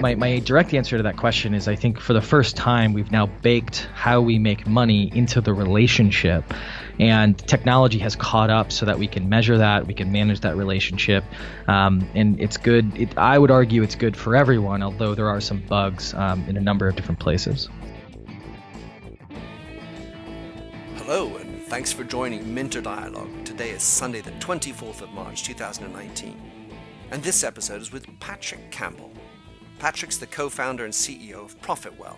My direct answer to that question is I think for the first time, we've now baked how we make money into the relationship. And technology has caught up so that we can measure that, we can manage that relationship. And it's good. I would argue it's good for everyone, although there are some bugs in a number of different places. Hello, and thanks for joining Minter Dialogue. Today is Sunday, the 24th of March, 2019. And this episode is with Patrick Campbell. Patrick's the co-founder and CEO of ProfitWell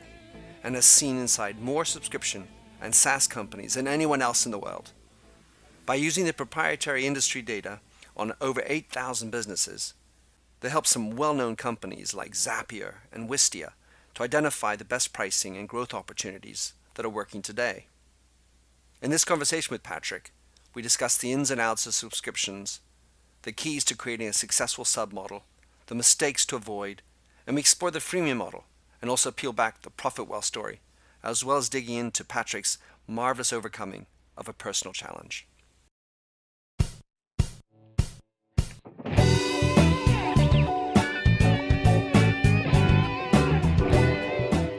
and has seen inside more subscription and SaaS companies than anyone else in the world. By using the proprietary industry data on over 8,000 businesses, they help some well-known companies like Zapier and Wistia to identify the best pricing and growth opportunities that are working today. In this conversation with Patrick, we discuss the ins and outs of subscriptions, the keys to creating a successful submodel, the mistakes to avoid, and we explore the freemium model and also peel back the ProfitWell story, as well as digging into Patrick's marvelous overcoming of a personal challenge.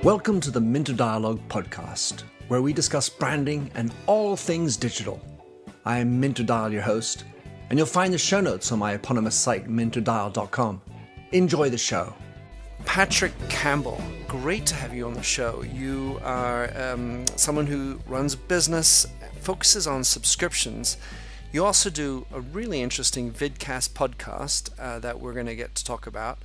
Welcome to the Minter Dialogue podcast, where we discuss branding and all things digital. I am Minter Dial, your host, and you'll find the show notes on my eponymous site, minterdial.com. Enjoy the show. Patrick Campbell, great to have you on the show. You are someone who runs a business, focuses on subscriptions. You also do a really interesting vidcast podcast that we're going to get to talk about.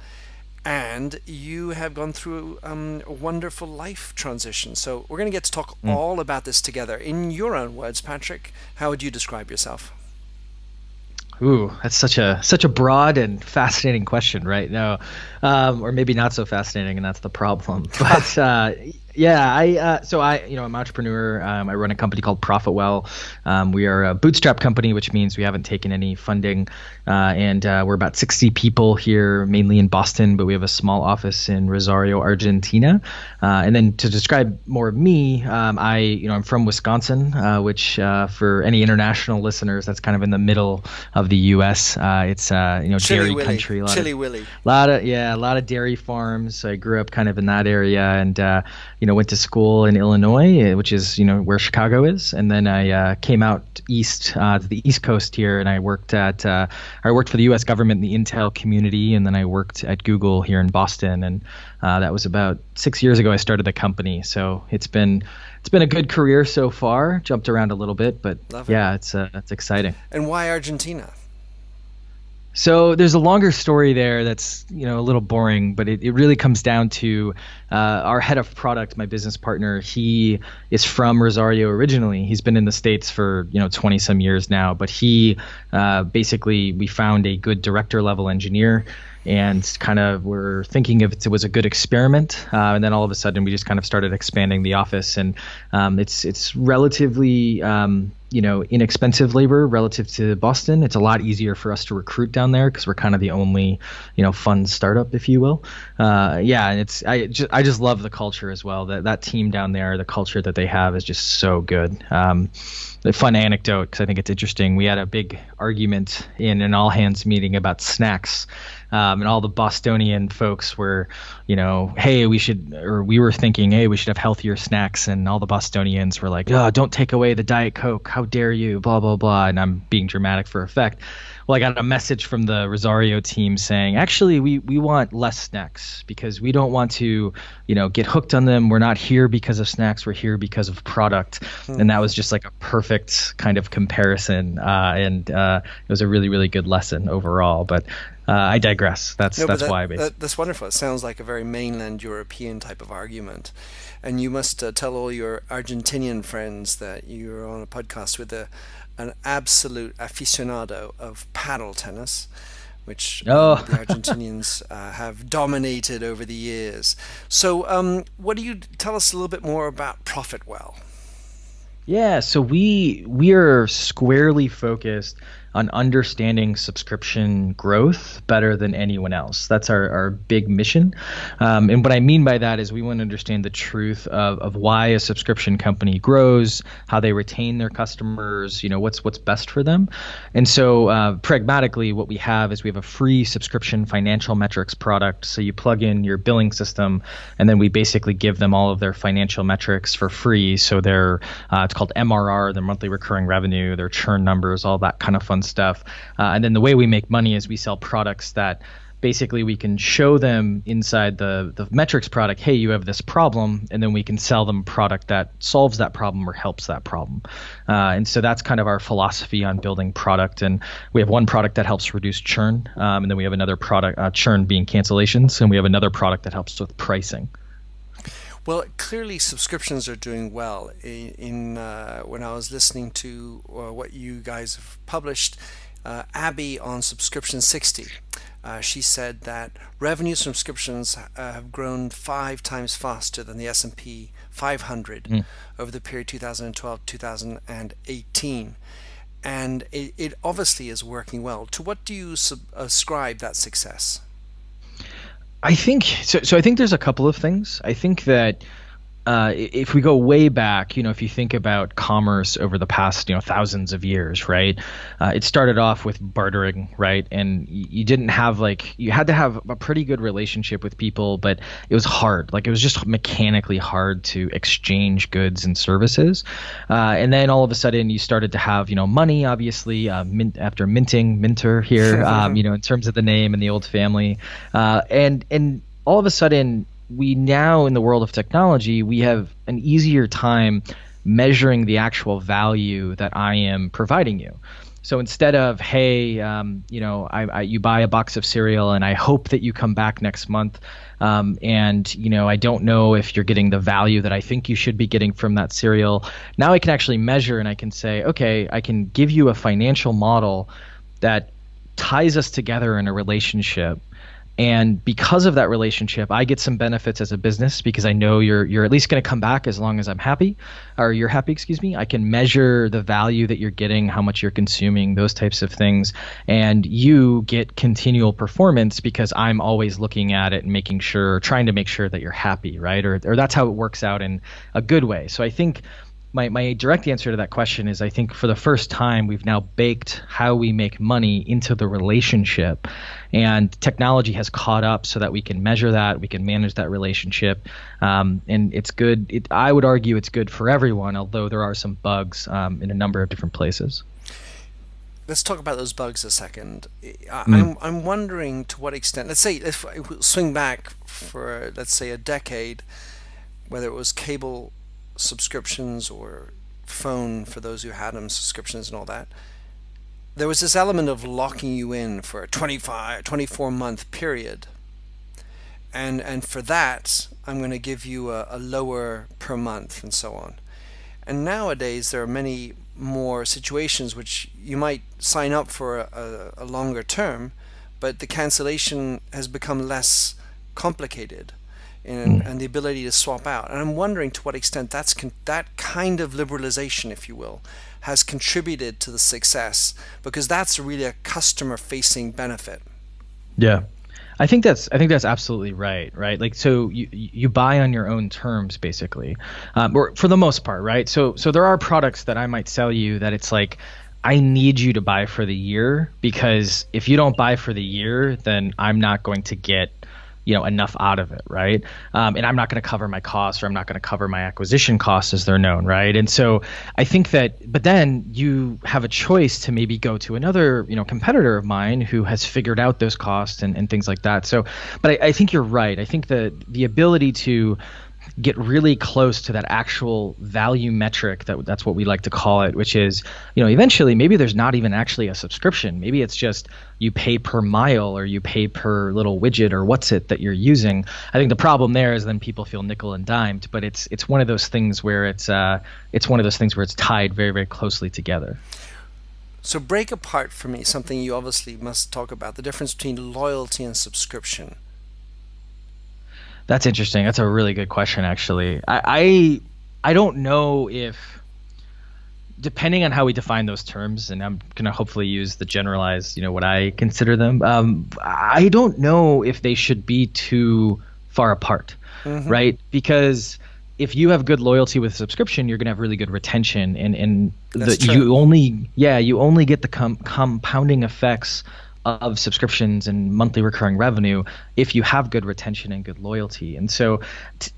And you have gone through a wonderful life transition. So we're going to get to talk all about this together. In your own words, Patrick, how would you describe yourself? Ooh, that's such a broad and fascinating question, right? No, or maybe not so fascinating, and that's the problem. But I'm an entrepreneur. I run a company called ProfitWell. We are a bootstrap company, which means we haven't taken any funding, and we're about 60 people here, mainly in Boston, but we have a small office in Rosario, Argentina. And then to describe more of me, I'm from Wisconsin, which for any international listeners, that's kind of in the middle of the U.S. It's dairy country, a lot of dairy farms. I grew up kind of in that area, and went to school in Illinois, which is where Chicago is, and then I came out east to the East Coast here, and I worked for the U.S. government in the Intel community, and then I worked at Google here in Boston, and that was about 6 years ago I started the company. So it's been a good career so far. Jumped around a little bit, but it's exciting. And why Argentina? So there's a longer story there that's a little boring, but it really comes down to our head of product, my business partner. He is from Rosario originally. He's been in the States for 20 some years now, but he we found a good director level engineer, and kind of were thinking if it was a good experiment, and then all of a sudden we just kind of started expanding the office, and it's relatively inexpensive labor relative to Boston. It's a lot easier for us to recruit down there because we're kind of the only fun startup, if you will. And I just love the culture as well. That team down there, the culture that they have is just so good. A fun anecdote, because I think it's interesting. We had a big argument in an all hands meeting about snacks. And all the Bostonian folks were, we were thinking, hey, we should have healthier snacks. And all the Bostonians were like, oh, don't take away the Diet Coke. How dare you? Blah, blah, blah. And I'm being dramatic for effect. Well, I got a message from the Rosario team saying, actually, we want less snacks because we don't want to, get hooked on them. We're not here because of snacks. We're here because of product. And that was just like a perfect kind of comparison. And it was a really, really good lesson overall. But I digress. That's why. That's wonderful. It sounds like a very mainland European type of argument. And you must tell all your Argentinian friends that you're on a podcast with an absolute aficionado of paddle tennis, which the Argentinians have dominated over the years. So what do you tell us a little bit more about ProfitWell? Yeah, so we are squarely focused on understanding subscription growth better than anyone else. That's our big mission. And what I mean by that is we want to understand the truth of why a subscription company grows, how they retain their customers, what's best for them. And so pragmatically, what we have is we have a free subscription financial metrics product. So you plug in your billing system, and then we basically give them all of their financial metrics for free. So it's called MRR, their monthly recurring revenue, their churn numbers, all that kind of fun stuff. And then the way we make money is we sell products that basically we can show them inside the metrics product, hey, you have this problem, and then we can sell them a product that solves that problem or helps that problem. And so that's kind of our philosophy on building product. And we have one product that helps reduce churn, and then we have another product, churn being cancellations, and we have another product that helps with pricing. Well, clearly subscriptions are doing well. When I was listening to what you guys have published, Abby on Subscription 60, she said that revenue subscriptions have grown 5 times faster than the S&P 500 over the period 2012-2018. And it obviously is working well. To what do you ascribe that success? I think so. So I think there's a couple of things. I think that if we go way back, if you think about commerce over the past, thousands of years, right? It started off with bartering, right? And you didn't have you had to have a pretty good relationship with people, but it was hard. It was just mechanically hard to exchange goods and services. And then all of a sudden you started to have, money, obviously, after minter here, in terms of the name and the old family. And all of a sudden, we now, in the world of technology, we have an easier time measuring the actual value that I am providing you. So instead of, hey, you buy a box of cereal and I hope that you come back next month, and I don't know if you're getting the value that I think you should be getting from that cereal. Now I can actually measure and I can say, okay, I can give you a financial model that ties us together in a relationship. And because of that relationship, I get some benefits as a business because I know you're at least going to come back as long as I'm happy, or you're happy, excuse me. I can measure the value that you're getting, how much you're consuming, those types of things. And you get continual performance because I'm always looking at it and trying to make sure that you're happy, right? Or that's how it works out in a good way. So I think my direct answer to that question is I think for the first time, we've now baked how we make money into the relationship, and technology has caught up so that we can measure that, we can manage that relationship, and it's good. I would argue it's good for everyone, although there are some bugs in a number of different places. Let's talk about those bugs a second. I'm wondering to what extent, let's swing back for, let's say, a decade, whether it was cable subscriptions or phone for those who had them, subscriptions and all that, there was this element of locking you in for a 24-month period. And for that, I'm going to give you a lower per month and so on. And nowadays, there are many more situations which you might sign up for a longer term, but the cancellation has become less complicated. And the ability to swap out. And I'm wondering to what extent that kind of liberalization, if you will, has contributed to the success, because that's really a customer-facing benefit. Yeah. I think that's absolutely right? So you buy on your own terms, basically, or for the most part, right? So there are products that I might sell you that it's like, I need you to buy for the year, because if you don't buy for the year, then I'm not going to get enough out of it, right? And I'm not going to cover my costs, or I'm not going to cover my acquisition costs as they're known, right? And so I think but then you have a choice to maybe go to another, competitor of mine who has figured out those costs and things like that. So, but I think you're right. I think that the ability to get really close to that actual value metric, that's what we like to call it, which is, eventually maybe there's not even actually a subscription. Maybe it's just you pay per mile, or you pay per little widget, or what's it that you're using. I think the problem there is then people feel nickel and dimed, but it's one of those things where it's tied very, very closely together. So break apart for me something you obviously must talk about, the difference between loyalty and subscription. That's interesting. That's a really good question, actually. I don't know if depending on how we define those terms, and I'm going to hopefully use the generalized, what I consider them, I don't know if they should be too far apart, right? Because if you have good loyalty with subscription, you're going to have really good retention, and you only get the compounding effects of subscriptions and monthly recurring revenue if you have good retention and good loyalty. And so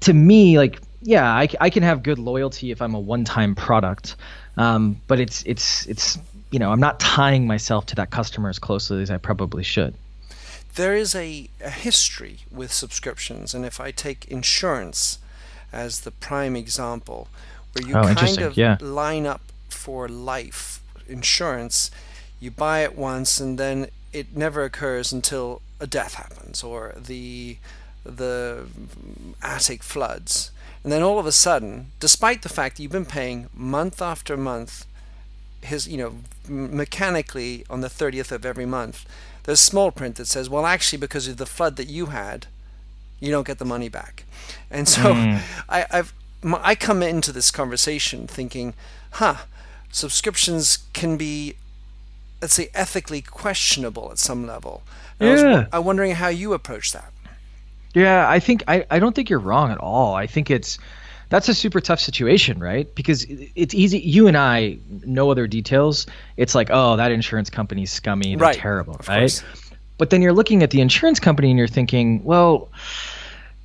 to me, like, yeah, I can have good loyalty if I'm a one-time product, but it's I'm not tying myself to that customer as closely as I probably should. There is a history with subscriptions, and if I take insurance as the prime example, where you line up for life insurance, you buy it once and then it never occurs until a death happens or the attic floods. And then all of a sudden, despite the fact that you've been paying month after month, mechanically on the 30th of every month, there's small print that says, well, actually, because of the flood that you had, you don't get the money back. And so I come into this conversation thinking, subscriptions can be, let's say, ethically questionable at some level. And I'm wondering how you approach that. Yeah, I don't think you're wrong at all. I think that's a super tough situation, right? Because it's easy. You and I know other details. It's like, oh, that insurance company's scummy. They're terrible, right? Course. But then you're looking at the insurance company and you're thinking, well,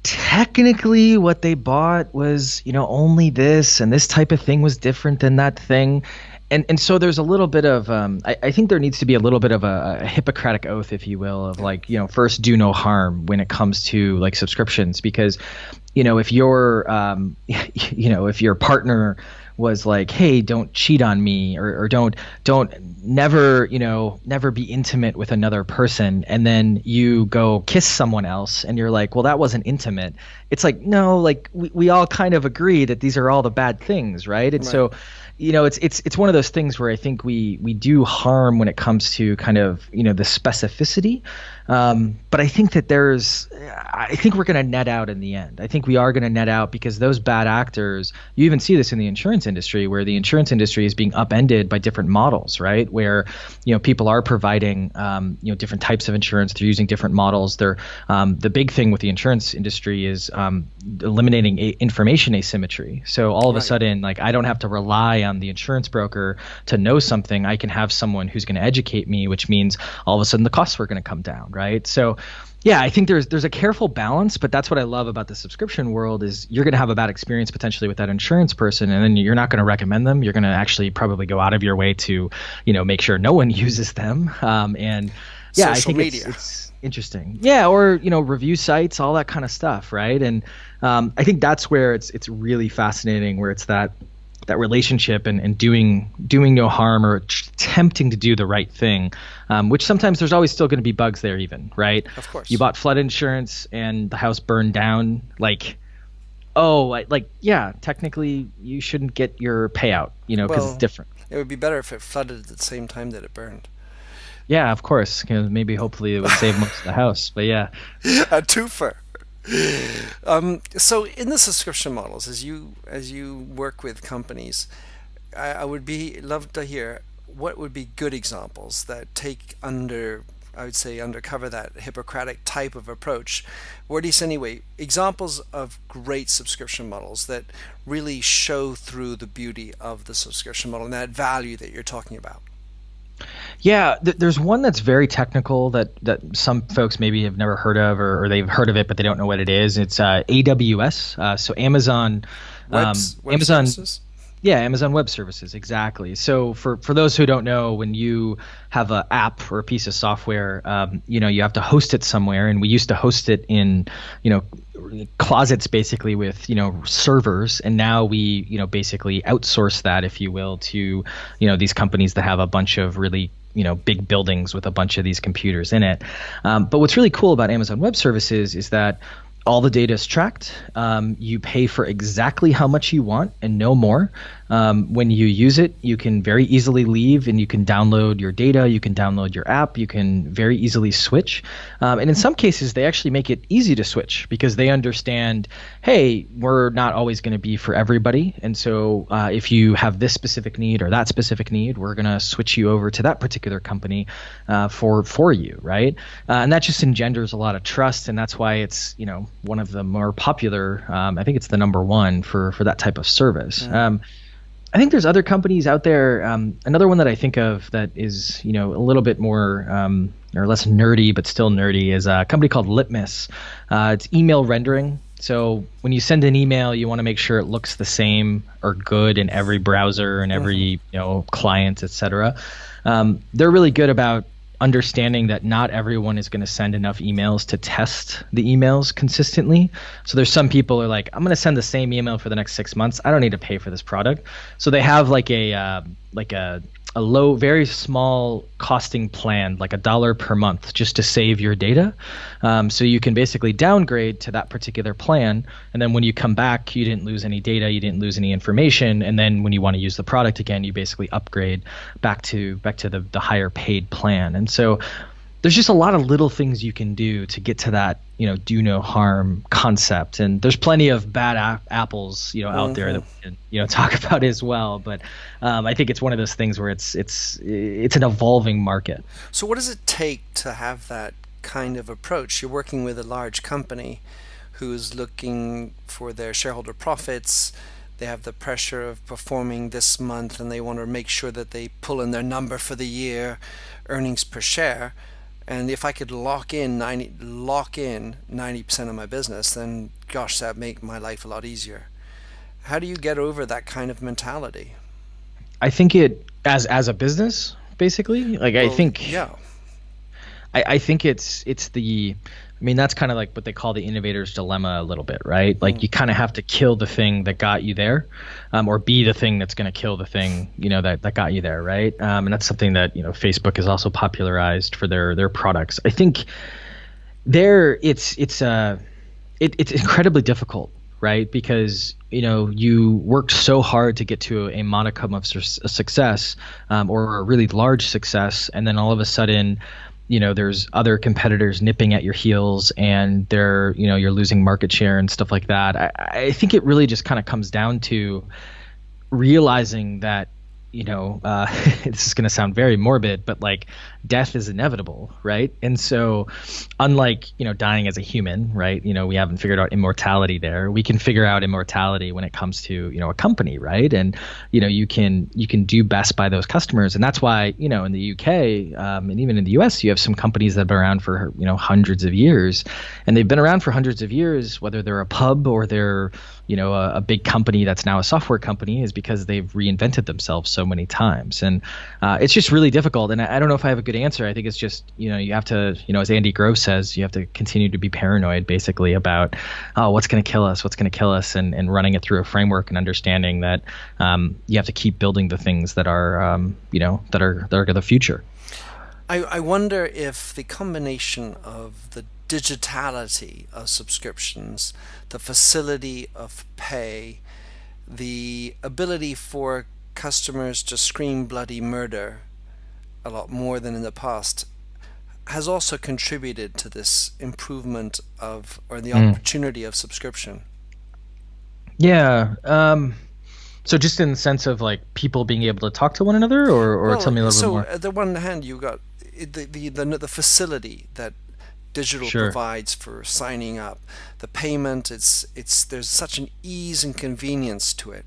technically what they bought was, only this, and this type of thing was different than that thing. And so there's a little bit of I think there needs to be a little bit of a Hippocratic oath, if you will, of like, first do no harm when it comes to like subscriptions, because if your if your partner was like, hey, don't cheat on me, or don't never be intimate with another person, and then you go kiss someone else and you're like, well, that wasn't intimate. It's like, no, like we all kind of agree that these are all the bad things, right? And so it's one of those things where I think we do harm when it comes to kind of the specificity, but I think that I think we're going to net out in the end. I think we are going to net out, because those bad actors, you even see this in the insurance industry, where the insurance industry is being upended by different models, right? Where people are providing different types of insurance. They're using different models. They're the big thing with the insurance industry is eliminating information asymmetry. So all of a sudden, like, I don't have to rely on the insurance broker to know something. I can have someone who's going to educate me, which means all of a sudden the costs are going to come down, right? So yeah, I think there's a careful balance, but that's what I love about the subscription world is you're going to have a bad experience potentially with that insurance person, and then you're not going to recommend them. You're going to actually probably go out of your way to, make sure no one uses them. And yeah, social I think media. It's interesting. Yeah, or review sites, all that kind of stuff, right? And I think that's where it's really fascinating, where it's that relationship and doing no harm, or attempting to do the right thing, which sometimes there's always still going to be bugs there even, right? Of course. You bought flood insurance and the house burned down, technically you shouldn't get your payout, because it's different. It would be better if it flooded at the same time that it burned. Yeah, of course. Maybe hopefully it would save most of the house, but yeah. A twofer. So in the subscription models, as you work with companies, I would love to hear what would be good examples that undercover that Hippocratic type of approach, or at least anyway, examples of great subscription models that really show through the beauty of the subscription model and that value that you're talking about. Yeah, there's one that's very technical that some folks maybe have never heard of, or they've heard of it but they don't know what it is. It's AWS, so Amazon Services? Yeah, Amazon Web Services, exactly. So for those who don't know, when you have an app or a piece of software, you have to host it somewhere, and we used to host it in closets basically with servers, and now we basically outsource that, if you will, to these companies that have a bunch of really big buildings with a bunch of these computers in it. But what's really cool about Amazon Web Services is that all the data is tracked. You pay for exactly how much you want and no more. When you use it, you can very easily leave, and you can download your data, you can download your app, you can very easily switch. And in some cases, they actually make it easy to switch because they understand, hey, we're not always going to be for everybody. And so if you have this specific need or that specific need, we're going to switch you over to that particular company for you, right? And that just engenders a lot of trust, and that's why it's one of the more popular. I think it's the number one for that type of service. I think there's other companies out there. Another one that I think of that is a little bit more or less nerdy, but still nerdy, is a company called Litmus. It's email rendering. So when you send an email, you want to make sure it looks the same or good in every browser and every client, etc. They're really good about understanding that not everyone is going to send enough emails to test the emails consistently. So there's some people who are like, I'm going to send the same email for the next 6 months. I don't need to pay for this product. So they have like a low, very small costing plan, like $1 per month, just to save your data. So you can basically downgrade to that particular plan. And then when you come back, you didn't lose any data, you didn't lose any information. And then when you want to use the product again, you basically upgrade back to the higher paid plan. And so there's just a lot of little things you can do to get to that, do no harm concept. And there's plenty of bad apples, out there that we can, talk about as well. But I think it's one of those things where it's an evolving market. So what does it take to have that kind of approach? You're working with a large company who's looking for their shareholder profits. They have the pressure of performing this month, and they want to make sure that they pull in their number for the year, earnings per share. And if I could lock in 90% of my business, then gosh, that'd make my life a lot easier. How do you get over that kind of mentality? I think it as a business, basically. I think it's the. I mean, that's kind of like what they call the innovator's dilemma a little bit, right? Like you kind of have to kill the thing that got you there, or be the thing that's going to kill the thing, that got you there, right? And that's something that, Facebook has also popularized for their products. I think it's incredibly difficult, right? Because, you worked so hard to get to a modicum of success, or a really large success, and then all of a sudden, there's other competitors nipping at your heels, and you're losing market share and stuff like that. I think it really just kind of comes down to realizing that, this is going to sound very morbid, but like death is inevitable, right? And so unlike, dying as a human, right? We haven't figured out immortality there. We can figure out immortality when it comes to, a company, right? And, you can do best by those customers. And that's why, in the UK, and even in the US, you have some companies that have been around for, hundreds of years. And they've been around for hundreds of years, whether they're a pub or they're, a big company that's now a software company, is because they've reinvented themselves so many times. And it's just really difficult. And I don't know if I have a good answer. I think it's just, you have to, as Andy Grove says, you have to continue to be paranoid basically about, what's going to kill us, and running it through a framework and understanding that you have to keep building the things that are, that are the future. I wonder if the combination of the digitality of subscriptions, the facility of pay, the ability for customers to scream bloody murder a lot more than in the past, has also contributed to this improvement of, or the opportunity of subscription. Yeah. So just in the sense of like people being able to talk to one another, or tell me a little bit more. So on the one hand, you got the facility that digital provides for signing up, the payment. There's such an ease and convenience to it.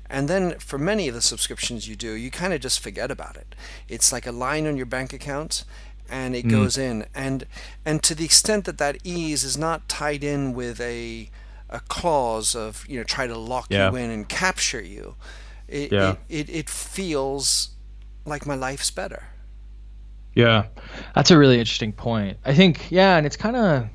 And then for many of the subscriptions you do, you kind of just forget about it. It's like a line on your bank account, and it goes in. And to the extent that ease is not tied in with a clause of try to lock you in and capture you, it feels like my life's better. Yeah, that's a really interesting point. I think, and it's kind of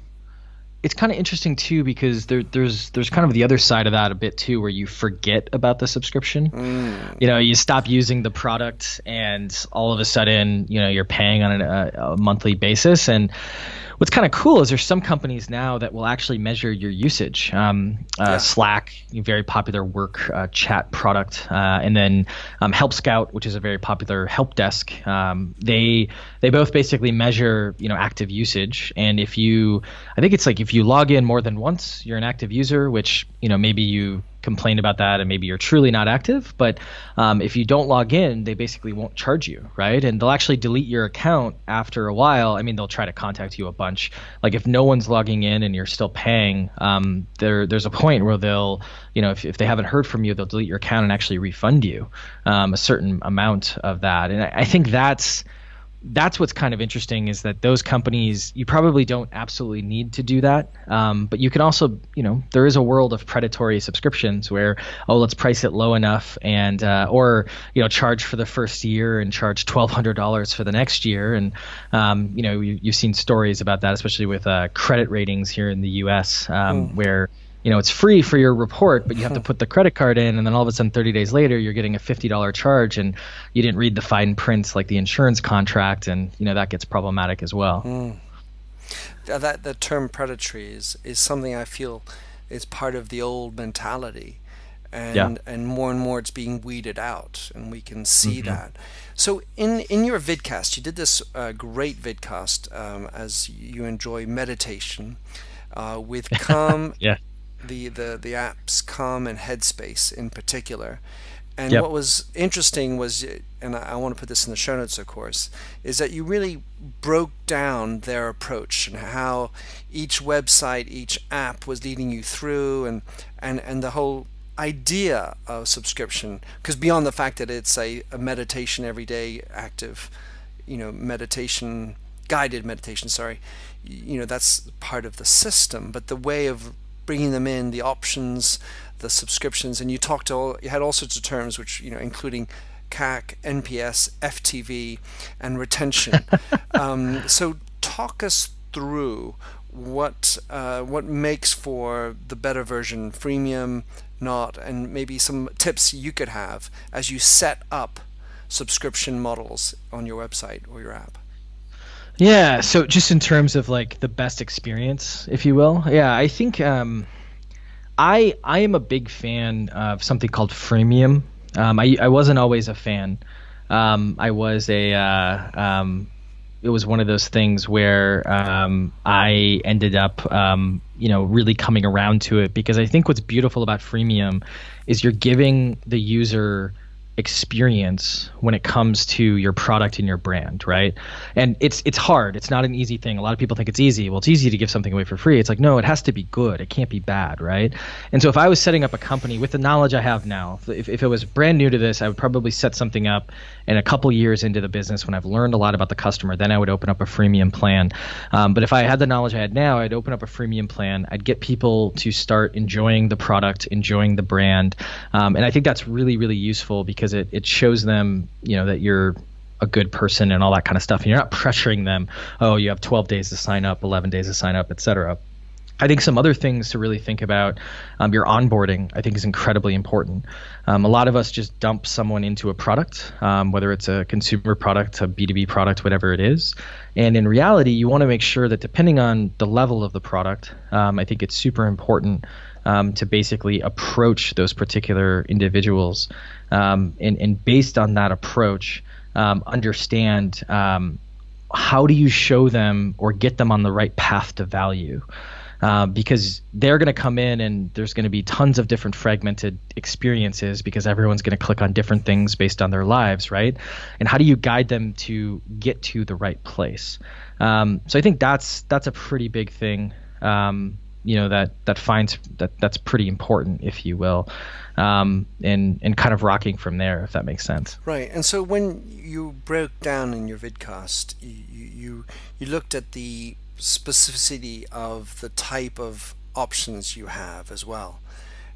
interesting too, because there's kind of the other side of that a bit too, where you forget about the subscription. You stop using the product, and all of a sudden, you're paying on a monthly basis. And what's kind of cool is there's some companies now that will actually measure your usage. Yeah. Slack, a very popular work chat product, and then Help Scout, which is a very popular help desk. They both basically measure active usage, and I think it's like if you log in more than once, you're an active user, which maybe you complain about that and maybe you're truly not active. But if you don't log in, they basically won't charge you, right? And they'll actually delete your account after a while. I mean, they'll try to contact you a bunch. Like if no one's logging in and you're still paying, there's a point where they'll, if they haven't heard from you, they'll delete your account and actually refund you a certain amount of that. And I think that's what's kind of interesting, is that those companies, you probably don't absolutely need to do that. But you can also, there is a world of predatory subscriptions where, let's price it low enough and, or, charge for the first year and charge $1,200 for the next year. And, you've seen stories about that, especially with credit ratings here in the US, where it's free for your report, but you have to put the credit card in, and then all of a sudden 30 days later, you're getting a $50 charge, and you didn't read the fine print like the insurance contract, and that gets problematic as well. That the term predatory is something I feel is part of the old mentality, and more it's being weeded out, and we can see that. So in your vidcast, you did this great vidcast as you enjoy meditation with Calm. The apps Calm and Headspace in particular. And what was interesting was, and I want to put this in the show notes, of course, is that you really broke down their approach and how each website, each app was leading you through, and the whole idea of subscription. Because beyond the fact that it's a meditation everyday active, meditation, guided meditation, that's part of the system, but the way of bringing them in, the options, the subscriptions, and you had all sorts of terms, which including CAC, NPS, FTV, and retention. So talk us through what makes for the better version, freemium, not, and maybe some tips you could have as you set up subscription models on your website or your app. Yeah, so just in terms of like the best experience, if you will, I think I am a big fan of something called freemium. I wasn't always a fan. It was one of those things where I ended up really coming around to it, because I think what's beautiful about freemium is you're giving the user experience when it comes to your product and your brand, right? And it's hard. It's not an easy thing. A lot of people think it's easy. Well, it's easy to give something away for free. It's like, no, it has to be good. It can't be bad, right? And so if I was setting up a company with the knowledge I have now, if it was brand new to this, I would probably set something up, and a couple years into the business, when I've learned a lot about the customer, then I would open up a freemium plan. But if I had the knowledge I had now, I'd open up a freemium plan. I'd get people to start enjoying the product, enjoying the brand. And I think that's really, really useful, because it shows them, that you're a good person and all that kind of stuff. And you're not pressuring them. Oh, you have 12 days to sign up, 11 days to sign up, etc. I think some other things to really think about, your onboarding, I think, is incredibly important. A lot of us just dump someone into a product, whether it's a consumer product, a B2B product, whatever it is. And in reality, you want to make sure that depending on the level of the product, I think it's super important to basically approach those particular individuals, and based on that approach, understand how do you show them or get them on the right path to value. Because they're going to come in and there's going to be tons of different fragmented experiences, because everyone's going to click on different things based on their lives, right? And how do you guide them to get to the right place? So I think that's a pretty big thing, that's pretty important, if you will, and kind of rocking from there, if that makes sense. Right. And so when you broke down in your vidcast, you looked at the specificity of the type of options you have as well,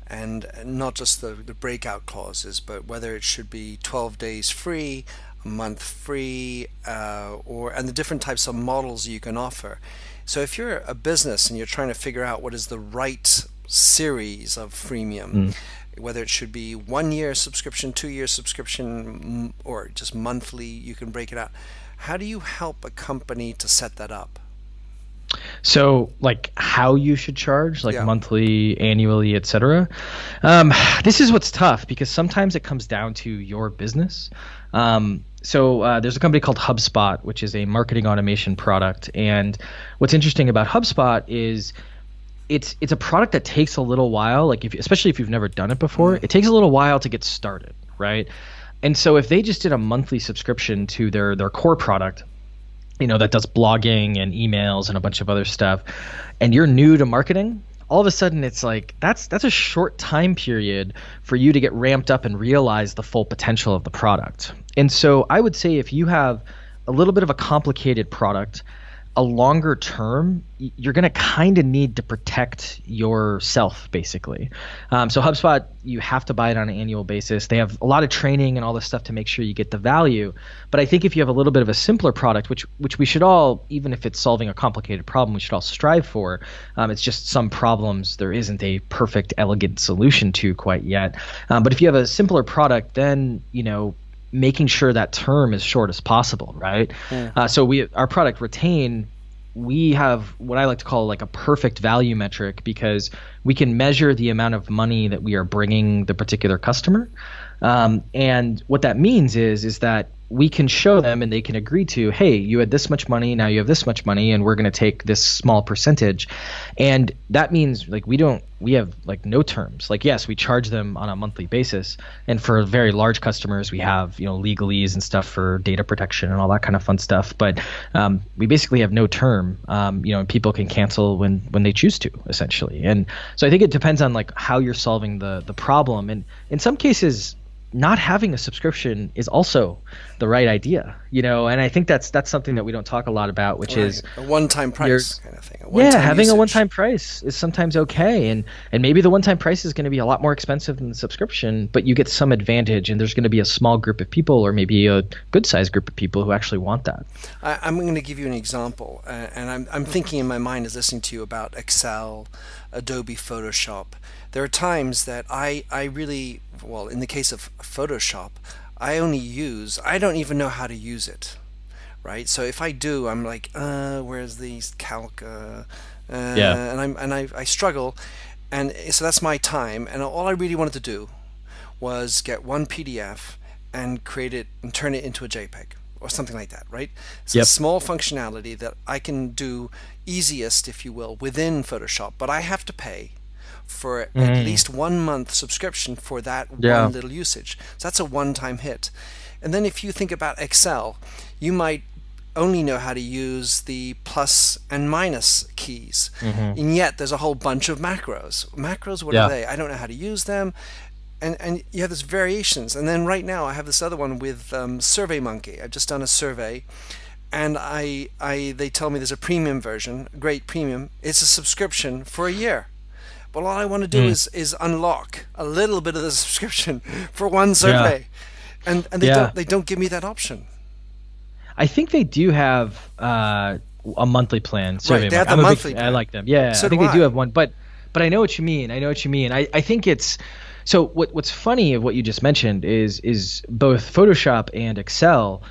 and not just the breakout clauses, but whether it should be 12 days free, a month free, and the different types of models you can offer. So if you're a business and you're trying to figure out what is the right series of freemium, whether it should be 1 year subscription, 2 year subscription, or just monthly, you can break it out. How do you help a company to set that up? So, like, how you should charge, like Yeah. monthly, annually, etc. This is what's tough because sometimes it comes down to your business. So there's a company called HubSpot, which is a marketing automation product. And what's interesting about HubSpot is it's a product that takes a little while. Like, especially if you've never done it before, it takes a little while to get started, right? And so if they just did a monthly subscription to their core product, that does blogging and emails and a bunch of other stuff, and you're new to marketing, all of a sudden it's like that's a short time period for you to get ramped up and realize the full potential of the product. And so I would say if you have a little bit of a complicated product, a longer term, you're going to kind of need to protect yourself, basically. So HubSpot, you have to buy it on an annual basis. They have a lot of training and all this stuff to make sure you get the value. But I think if you have a little bit of a simpler product, which we should all, even if it's solving a complicated problem, we should all strive for. It's just some problems there isn't a perfect, elegant solution to quite yet. But if you have a simpler product, then, making sure that term is short as possible, right? Yeah. So our product Retain, we have what I like to call like a perfect value metric, because we can measure the amount of money that we are bringing the particular customer. And what that means is that we can show them and they can agree to, hey, you had this much money, now you have this much money, and we're going to take this small percentage. And that means like we have like no terms. Like, yes, we charge them on a monthly basis. And for very large customers, we have, legalese and stuff for data protection and all that kind of fun stuff. But we basically have no term, and people can cancel when they choose to, essentially. And so I think it depends on like how you're solving the problem. And in some cases, not having a subscription is also the right idea, and I think that's something that we don't talk a lot about, which is a one-time price kind of thing. Having usage. A one-time price is sometimes okay, and maybe the one-time price is going to be a lot more expensive than the subscription, but you get some advantage, and there's going to be a small group of people, or maybe a good-sized group of people who actually want that. I'm going to give you an example, and I'm thinking in my mind as listening to you about Excel, Adobe Photoshop. There are times that I really, well, in the case of Photoshop, I don't even know how to use it, right? So if I do, I'm like, where's the calc? And I struggle, and so that's my time. And all I really wanted to do was get one PDF and create it and turn it into a JPEG or something like that, right? It's a small functionality that I can do easiest, if you will, within Photoshop, but I have to pay for at least 1 month subscription for that one little usage. So that's a one-time hit. And then if you think about Excel, you might only know how to use the plus and minus keys. And yet there's a whole bunch of macros. Macros, what are they? I don't know how to use them. And you have these variations. And then right now I have this other one with SurveyMonkey. I've just done a survey, and they tell me there's a premium version, great premium. It's a subscription for a year. Well, all I want to do is unlock a little bit of the subscription for one survey, and they don't give me that option. I think they do have a monthly plan. Right, they have the monthly plan. I like them. Yeah, so I think they do have one, but I know what you mean. I think it's so. What's funny of what you just mentioned is both Photoshop and Excel.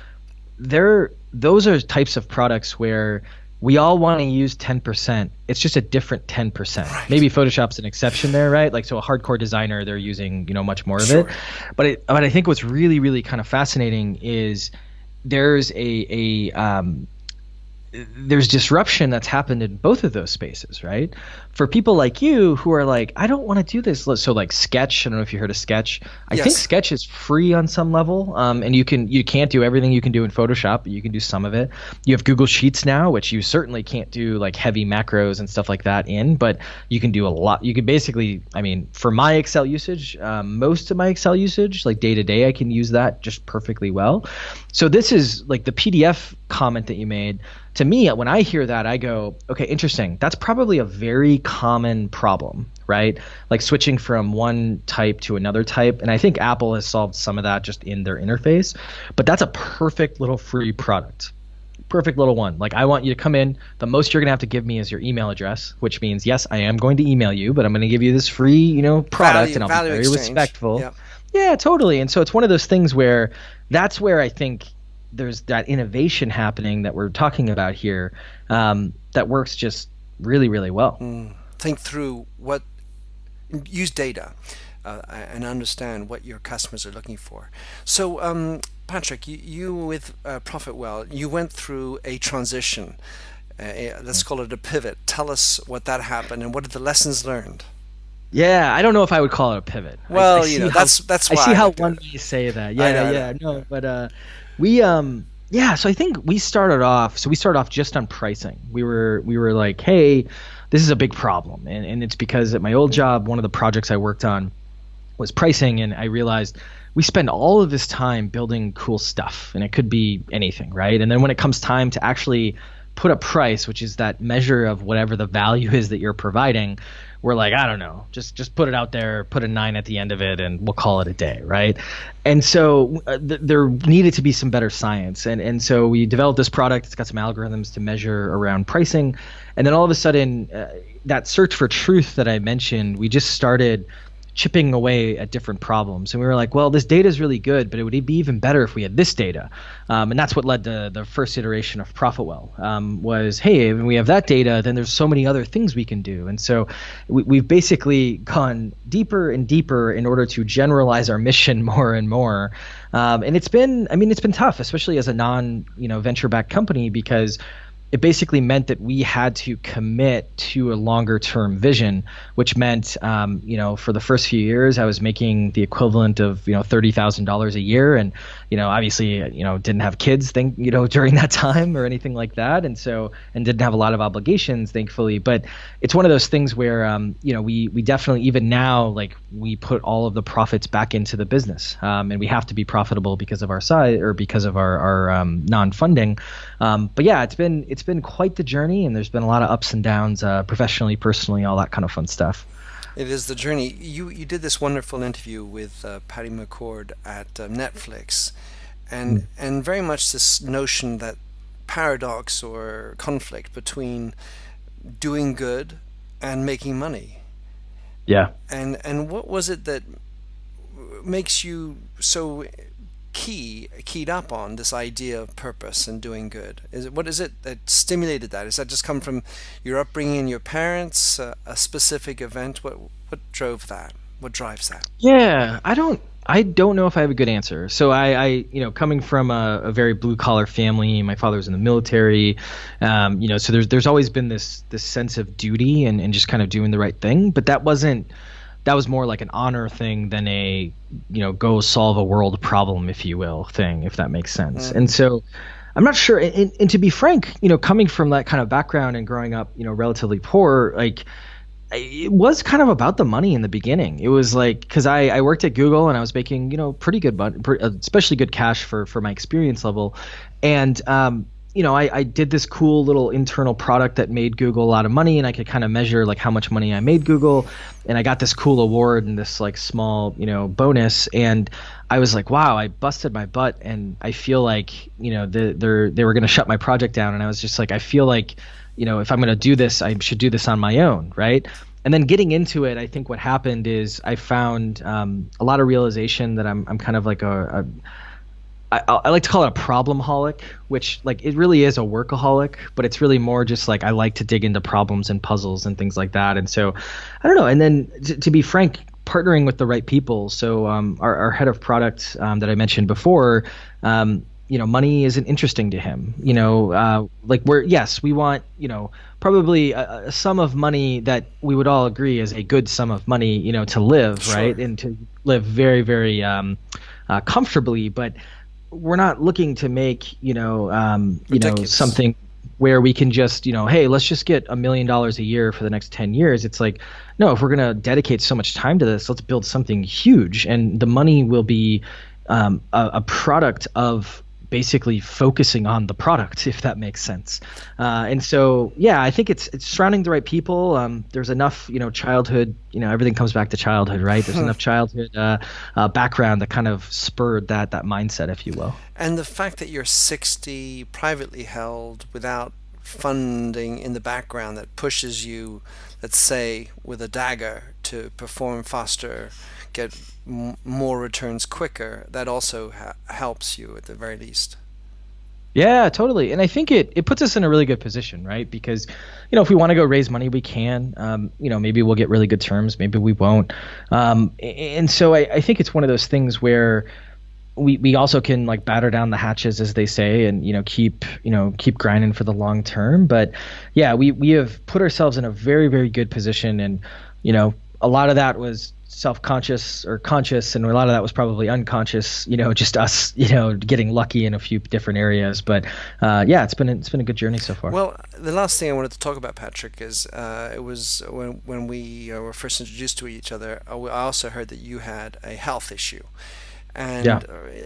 Those are types of products where we all want to use 10%. It's just a different 10%. Right. Maybe Photoshop's an exception there, right? Like, so a hardcore designer, they're using, much more of it. But I think what's really, really kind of fascinating is there's there's disruption that's happened in both of those spaces, right? For people like you who are like, I don't want to do this. So like Sketch, I don't know if you heard of Sketch. I think Sketch is free on some level, and you can't do everything you can do in Photoshop, but you can do some of it. You have Google Sheets now, which you certainly can't do like heavy macros and stuff like that in, but you can do a lot. You can basically, for my Excel usage, most of my Excel usage, like day to day, I can use that just perfectly well. So this is like the PDF comment that you made. To me, when I hear that, I go, okay, interesting. That's probably a very common problem, right? Like switching from one type to another type. And I think Apple has solved some of that just in their interface. But that's a perfect little free product. Perfect little one. Like, I want you to come in. The most you're going to have to give me is your email address, which means, yes, I am going to email you, but I'm going to give you this free, product, and I'll be very respectful. Yep. Yeah, totally. And so it's one of those things where that's where I think there's that innovation happening that we're talking about here, that works just really, really well. Think through use data and understand what your customers are looking for. So, Patrick, you with ProfitWell, you went through a transition. Let's call it a pivot. Tell us what that happened and what are the lessons learned. Yeah, I don't know if I would call it a pivot. I Well, see how that's I why see I how looked at one it. may say that. I Yeah, know, I yeah, know. no, but we yeah, so I think we started off just on pricing. We were like, hey, this is a big problem, and it's because at my old job, one of the projects I worked on was pricing, and I realized we spend all of this time building cool stuff, and it could be anything, right? And then when it comes time to actually put a price, which is that measure of whatever the value is that you're providing, we're like, I don't know, just put it out there, put a 9 at the end of it, and we'll call it a day, right? And so there needed to be some better science, and so we developed this product. It's got some algorithms to measure around pricing, and then all of a sudden, that search for truth that I mentioned, we just started chipping away at different problems. And we were like, well, this data is really good, but it would be even better if we had this data. And that's what led to the first iteration of ProfitWell, was, hey, when we have that data, then there's so many other things we can do. And so we've basically gone deeper and deeper in order to generalize our mission more and more. And it's been tough, especially as a venture-backed company, because it basically meant that we had to commit to a longer term vision, which meant, for the first few years, I was making the equivalent of, $30,000 a year. And, obviously, didn't have kids, during that time or anything like that. And didn't have a lot of obligations, thankfully. But it's one of those things where, we definitely, even now, like, we put all of the profits back into the business. And we have to be profitable because of our size or because of our non-funding. But yeah, it's been quite the journey, and there's been a lot of ups and downs, professionally, personally, all that kind of fun stuff. It is the journey. You did this wonderful interview with Patty McCord at Netflix, and very much this notion that paradox or conflict between doing good and making money. Yeah. And what was it that makes you so keyed up on this idea of purpose and doing good? What is it that stimulated that? Does that just come from your upbringing, your parents, a specific event? What drove that? What drives that? Yeah, I don't know if I have a good answer. So coming from a very blue collar family, my father was in the military, so there's always been this sense of duty and just kind of doing the right thing. But that was more like an honor thing than a, go solve a world problem, if you will, thing, if that makes sense. And so I'm not sure. And to be frank, coming from that kind of background and growing up, relatively poor, like, it was kind of about the money in the beginning. It was like, because I worked at Google and I was making, pretty good, especially good cash for my experience level. And, I did this cool little internal product that made Google a lot of money, and I could kind of measure like how much money I made Google. And I got this cool award and this like small, bonus. And I was like, wow, I busted my butt. And I feel like, they were going to shut my project down. And I was just like, I feel like, if I'm going to do this, I should do this on my own, right? And then getting into it, I think what happened is I found a lot of realization that I'm kind of like I like to call it a problemholic, which like it really is a workaholic, but it's really more just like I like to dig into problems and puzzles and things like that. And so I don't know. And then to be frank, partnering with the right people. So our head of product that I mentioned before, money isn't interesting to him. We want, probably a sum of money that we would all agree is a good sum of money, to live, Sure. right? And to live very, very comfortably. But we're not looking to make, Ridiculous. something where we can just, hey, let's just get $1 million a year for the next 10 years. It's like, no, if we're going to dedicate so much time to this, let's build something huge. And the money will be a product of basically focusing on the product, if that makes sense. And so, yeah, I think it's surrounding the right people. There's enough, childhood, everything comes back to childhood, right? There's enough childhood background that kind of spurred that mindset, if you will. And the fact that you're 60, privately held, without funding in the background that pushes you, let's say, with a dagger to perform faster, get more returns quicker, that also helps you at the very least. Yeah, totally. And I think it puts us in a really good position, right? Because, if we want to go raise money, we can. Maybe we'll get really good terms, maybe we won't. And so I think it's one of those things where we also can like batter down the hatches, as they say, and keep grinding for the long term. But yeah, we have put ourselves in a very, very good position, and a lot of that was self-conscious or conscious, and a lot of that was probably unconscious, just us, getting lucky in a few different areas. But yeah, it's been a good journey so far. Well, the last thing I wanted to talk about, Patrick, is it was when we were first introduced to each other. I also heard that you had a health issue, and Yeah.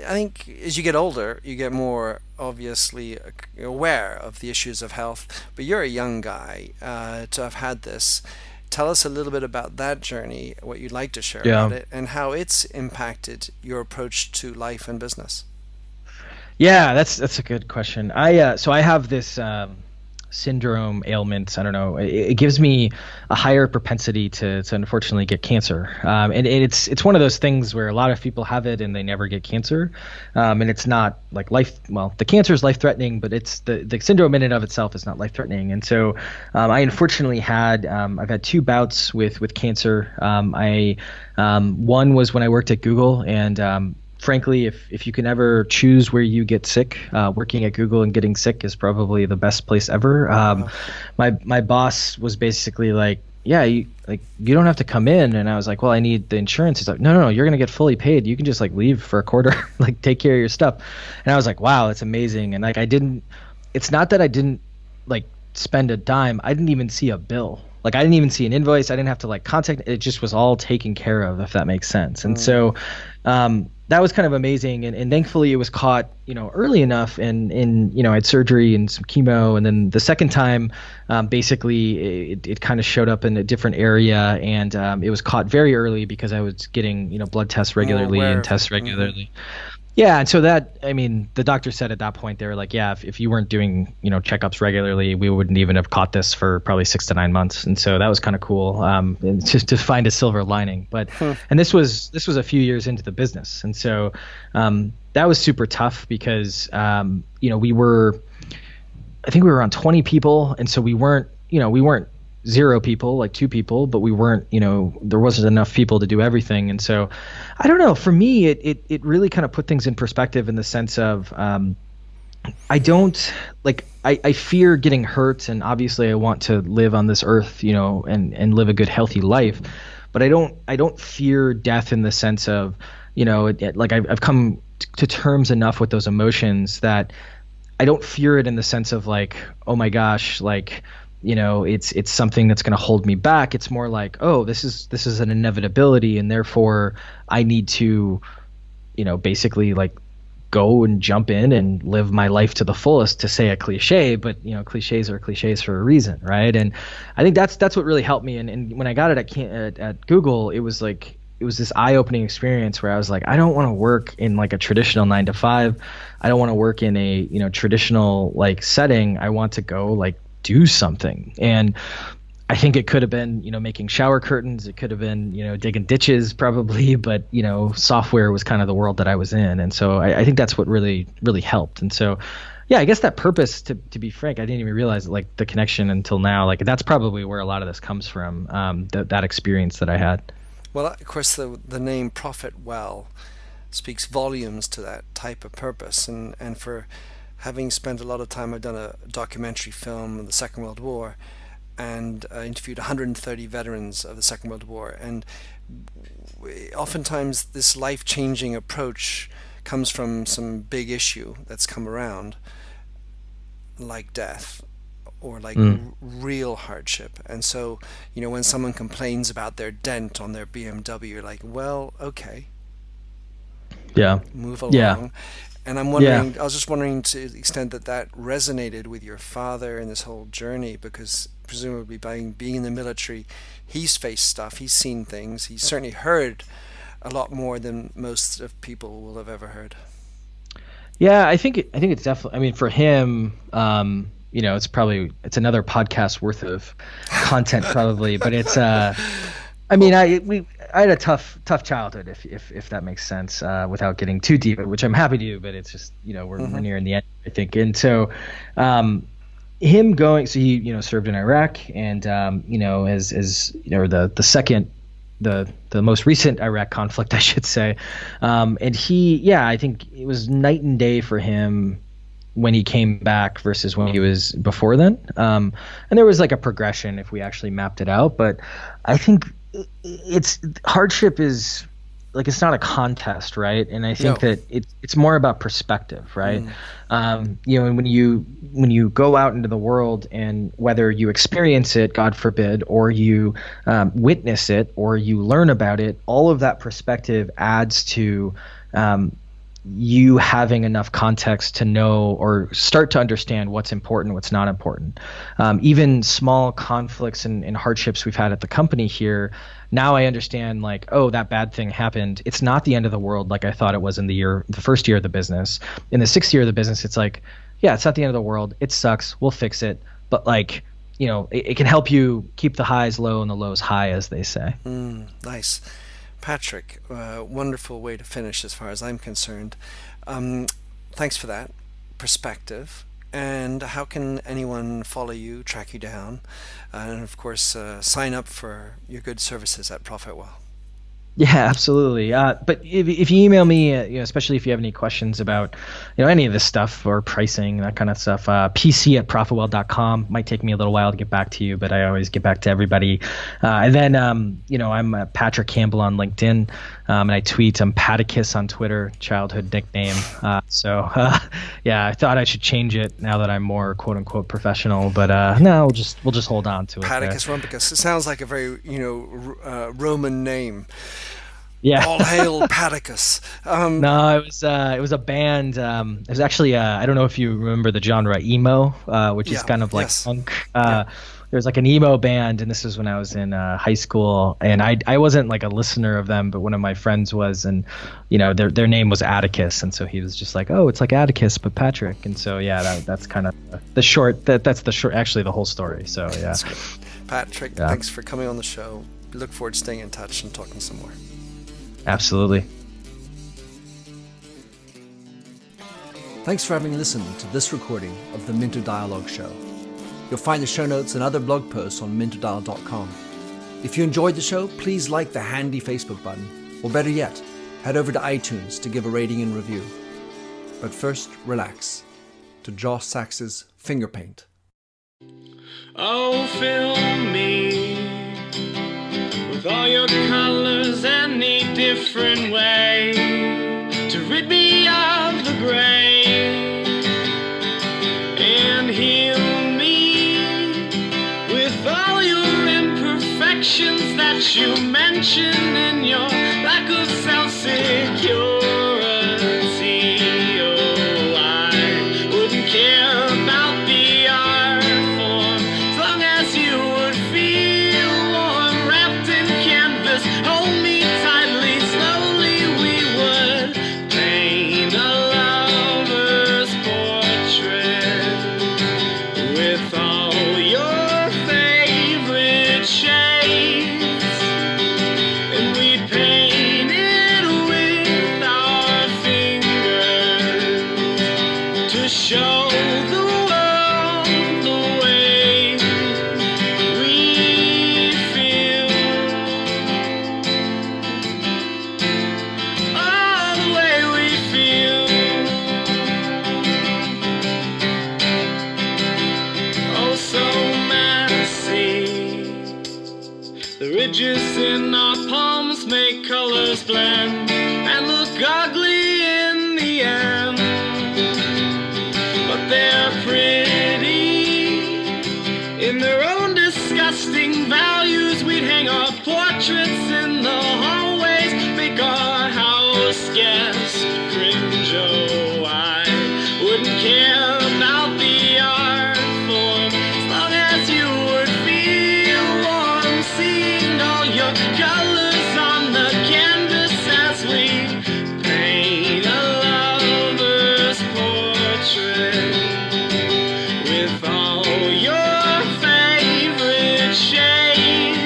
I think as you get older, you get more obviously aware of the issues of health. But you're a young guy to have had this. Tell us a little bit about that journey, what you'd like to share Yeah. about it, and how it's impacted your approach to life and business. Yeah, that's a good question. I have this syndrome ailment. I don't know. It gives me a higher propensity to unfortunately get cancer. And it's one of those things where a lot of people have it and they never get cancer. And it's not like the cancer is life threatening, but it's the syndrome in and of itself is not life threatening. And so I unfortunately I've had two bouts with cancer. One was when I worked at Google, and frankly, if you can ever choose where you get sick, working at Google and getting sick is probably the best place ever. My boss was basically like, yeah, you don't have to come in. And I was like, well, I need the insurance. He's like, no, you're going to get fully paid. You can just like leave for a quarter, like take care of your stuff. And I was like, wow, that's amazing. And like, it's not that I didn't like spend a dime. I didn't even see a bill. Like I didn't even see an invoice. I didn't have to like contact. It just was all taken care of, if that makes sense. And so that was kind of amazing. And thankfully it was caught, early enough. And I had surgery and some chemo. And then the second time, basically it kind of showed up in a different area. And it was caught very early because I was getting, blood tests regularly and tests regularly. Yeah, and so the doctor said at that point, they were like, yeah, if you weren't doing, checkups regularly, we wouldn't even have caught this for probably 6 to 9 months. And so that was kind of cool, and just to find a silver lining. But and this was a few years into the business, and so that was super tough because I think we were around 20 people, and so we weren't 0 people, like 2 people, but we weren't, there wasn't enough people to do everything. And so I don't know, for me, it really kind of put things in perspective in the sense of, I fear getting hurt, and obviously I want to live on this earth, and live a good, healthy life. But I don't fear death in the sense of, I've come to terms enough with those emotions that I don't fear it in the sense of like, oh my gosh, like, it's something that's going to hold me back. It's more like, oh, this is an inevitability, and therefore I need to, basically like go and jump in and live my life to the fullest, to say a cliche, but cliches are cliches for a reason, right? And I think that's what really helped me. And when I got it at Google, it was this eye-opening experience where I was like, I don't want to work in like a traditional 9 to 5. I don't want to work in a traditional like setting. I want to go like do something. And I think it could have been, making shower curtains. It could have been, digging ditches probably, but, software was kind of the world that I was in. And so I think that's what really, really helped. And so, yeah, I guess that purpose, to be frank, I didn't even realize like the connection until now. Like that's probably where a lot of this comes from, that experience that I had. Well, of course, the name ProfitWell speaks volumes to that type of purpose. And for having spent a lot of time, I've done a documentary film on the Second World War, and interviewed 130 veterans of the Second World War. And oftentimes this life-changing approach comes from some big issue that's come around, like death or like real hardship. And so, when someone complains about their dent on their BMW, you're like, well, okay. Yeah. Move along. Yeah. And I was just wondering to the extent that resonated with your father in this whole journey, because presumably being in the military, he's faced stuff, he's seen things, he's certainly heard a lot more than most of people will have ever heard. Yeah, I think it's definitely, I mean, for him, it's another podcast worth of content probably, but it's, I mean, I had a tough childhood, if that makes sense, without getting too deep, which I'm happy to do, but it's just, we're nearing the end, I think. And so, him going, so he, served in Iraq, and as the second, the most recent Iraq conflict, I should say, and I think it was night and day for him when he came back versus when he was before then. And there was like a progression if we actually mapped it out, but I think it's hardship is like, it's not a contest, right? And I think that it's more about perspective, right? And when you go out into the world, and whether you experience it, God forbid, or you witness it, or you learn about it, all of that perspective adds to you having enough context to know or start to understand what's important, what's not important. Even small conflicts and hardships we've had at the company here, now I understand, like, oh, that bad thing happened. It's not the end of the world like I thought it was in the first year of the business. In the sixth year of the business, it's like, yeah, it's not the end of the world. It sucks. We'll fix it. But like, it can help you keep the highs low and the lows high, as they say. Nice. Patrick, wonderful way to finish as far as I'm concerned. Thanks for that perspective. And how can anyone follow you, track you down, and of course sign up for your good services at ProfitWell? Yeah, absolutely. But if you email me, especially if you have any questions about, any of this stuff or pricing, that kind of stuff, pc@profitwell.com. Might take me a little while to get back to you, but I always get back to everybody. And then, I'm Patrick Campbell on LinkedIn, and I tweet. I'm Paticus on Twitter, childhood nickname. I thought I should change it now that I'm more quote unquote professional, but no, we'll just hold on to it. Paticus Rumpicus. It sounds like a very Roman name. Yeah. All hail Paticus. No, it was a band. It was actually I don't know if you remember the genre emo, which is kind of like punk. There was like an emo band, and this was when I was in high school, and I wasn't like a listener of them, but one of my friends was, and their name was Atticus, and so he was just like, oh, it's like Atticus but Patrick, and so that's kind of the short. That's the short, actually the whole story. So yeah. That's great. Patrick, thanks for coming on the show. We look forward to staying in touch and talking some more. Absolutely. Thanks for having listened to this recording of the Minter Dialogue Show. You'll find the show notes and other blog posts on minterdial.com. If you enjoyed the show, please like the handy Facebook button, or better yet, head over to iTunes to give a rating and review. But first, relax to Josh Sachs's Finger Paint. Oh, fill me with all your colors, any different way to rid me of the gray, and heal me with all your imperfections that you mention in your lack of self-security. Oh, I wouldn't care about the art form as long as you would feel warm, wrapped in canvas. Hold me tightly, slowly we would paint a lover's portrait with all your favorite shades, and we'd paint it with our fingers to show the world the way we feel. Oh, the way we feel. Oh, so messy. The ridges in our palms make colors blend and look ugly in the end, but they're pretty in their own disgusting values. We'd hang our portraits in the hallways, make our house guests cringe. Oh, I wouldn't care about the art form as long as you would feel warm, seeing all your colors on the canvas as we paint a lover's portrait with all your favorite shades,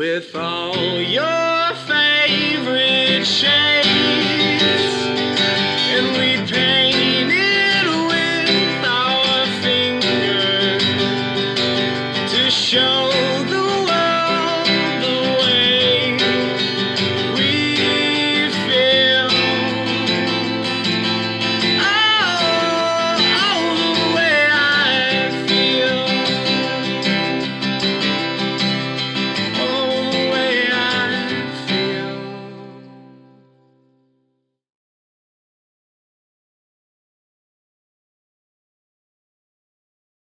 with all your favorite shades.